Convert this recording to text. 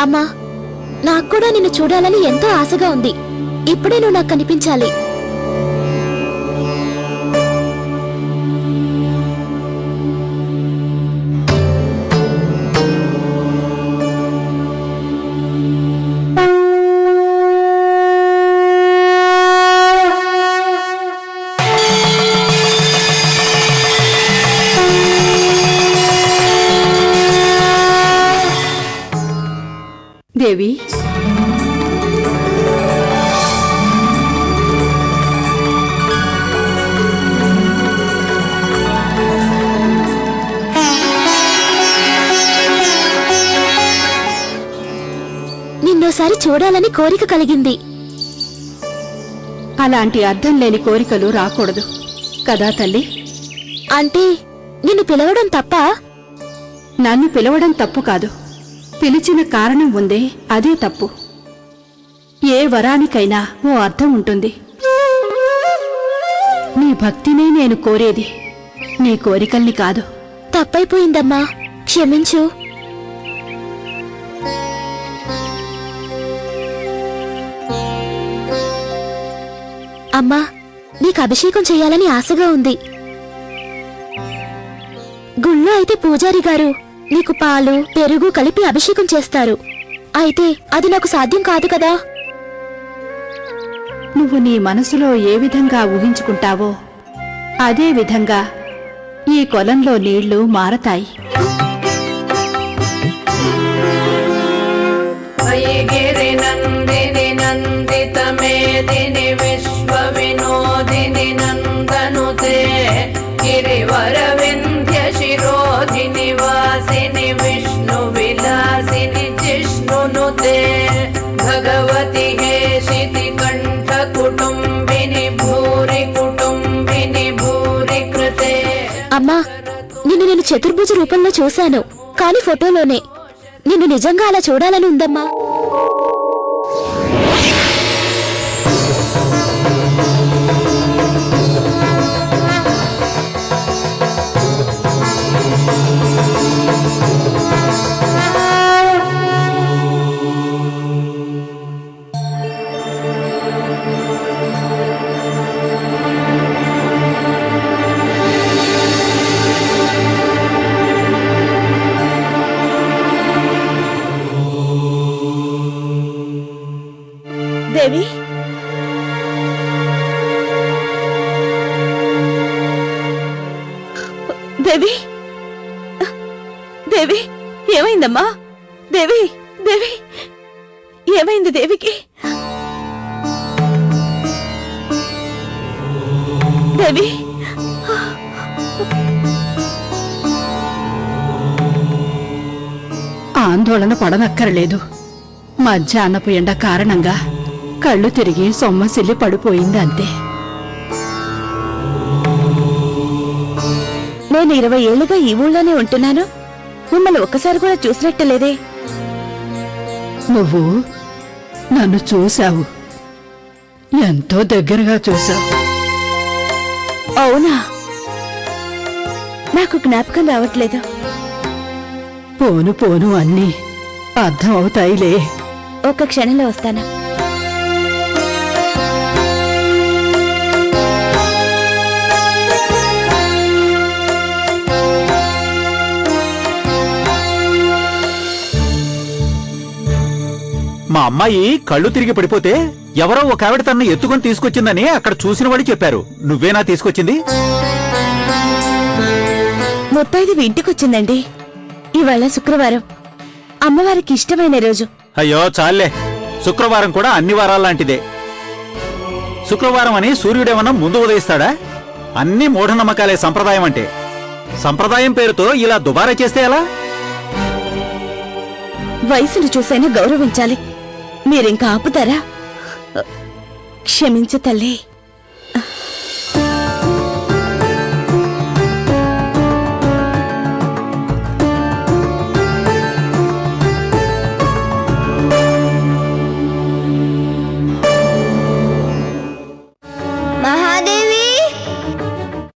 అమ్మా, నాకు కూడా నిన్ను చూడాలని ఎంతో ఆశగా ఉంది. ఇప్పుడే నువ్వు నాకు కనిపించాలి. దేవి, నిన్నోసారి చూడాలని కోరిక కలిగింది. అలాంటి అర్థం లేని కోరికలు రాకూడదు కదా తల్లి. అంటే నిన్ను పిలవడం తప్ప? నన్ను పిలవడం తప్పు కాదు, పిలిచిన కారణం ఉందే అదే తప్పు. ఏ వరానికైనా ఓ అర్థం ఉంటుంది. నీ భక్తినే నేను కోరేది, నీ కోరికల్ని కాదు. తప్పైపోయిందమ్మా, క్షమించు. అమ్మా, నీకు అభిషేకం చేయాలని ఆశగా ఉంది. గుళ్ళో అయితే పూజారి గారు నీకు పాలు పెరుగు కలిపి అభిషేకం చేస్తారు. అయితే అది నాకు సాధ్యం కాదు కదా. నువ్వు నీ మనసులో ఏ విధంగా ఊహించుకుంటావో అదే విధంగా ఈ కొలంలో నీళ్లు మారతాయి. అమ్మా, నిన్ను నేను చతుర్భుజ రూపంలో చూశాను, కాని ఫోటోలోనే. నిన్ను నిజంగా అలా చూడాలని ఉందమ్మా. దేవి, దేవి, దేవి, ఏమైందమ్మా? దేవి, దేవి, ఏమైంది దేవికి? దేవి, ఆందోళన పడనక్కర్లేదు. మధ్యాహ్నపు ఎండ కారణంగా కళ్ళు తిరిగి సొమ్మసిల్లి పడిపోయింది అంతే. నేను 20 ఏళ్లుగా ఈ ఊళ్ళోనే ఉంటున్నాను. మిమ్మల్ని ఒక్కసారి కూడా చూసినట్టలేదే. నువ్వు నన్ను చూశావు, ఎంతో దగ్గరగా చూశావు. అవునా? నాకు జ్ఞాపకం రావట్లేదు. పోను పోను అన్నీ అర్థం అవుతాయిలే. ఒక క్షణంలో వస్తాను. మా అమ్మాయి కళ్ళు తిరిగి పడిపోతే ఎవరో ఒక ఆవిడ తనను ఎత్తుకొని తీసుకొచ్చిందని అక్కడ చూసిన వాళ్ళు చెప్పారు. నువ్వేనా తీసుకొచ్చింది? ముత్తైదువి ఇంటికొచ్చిందండి. ఇవాళ శుక్రవారం, అమ్మవారికి ఇష్టమైన రోజు. అయ్యో చాలే, శుక్రవారం కూడా అన్ని వారాల్లాంటిదే. శుక్రవారం అని సూర్యుడేమన్నా ముందు ఉదయిస్తాడా? అన్ని మూఢనమ్మకాలే సంప్రదాయం అంటే. సంప్రదాయం పేరుతో ఇలా దుబారా చేస్తే ఎలా? వయసును చూసైనా గౌరవించాలి. మీరింకా ఆపుతారా? క్షమించు తల్లి.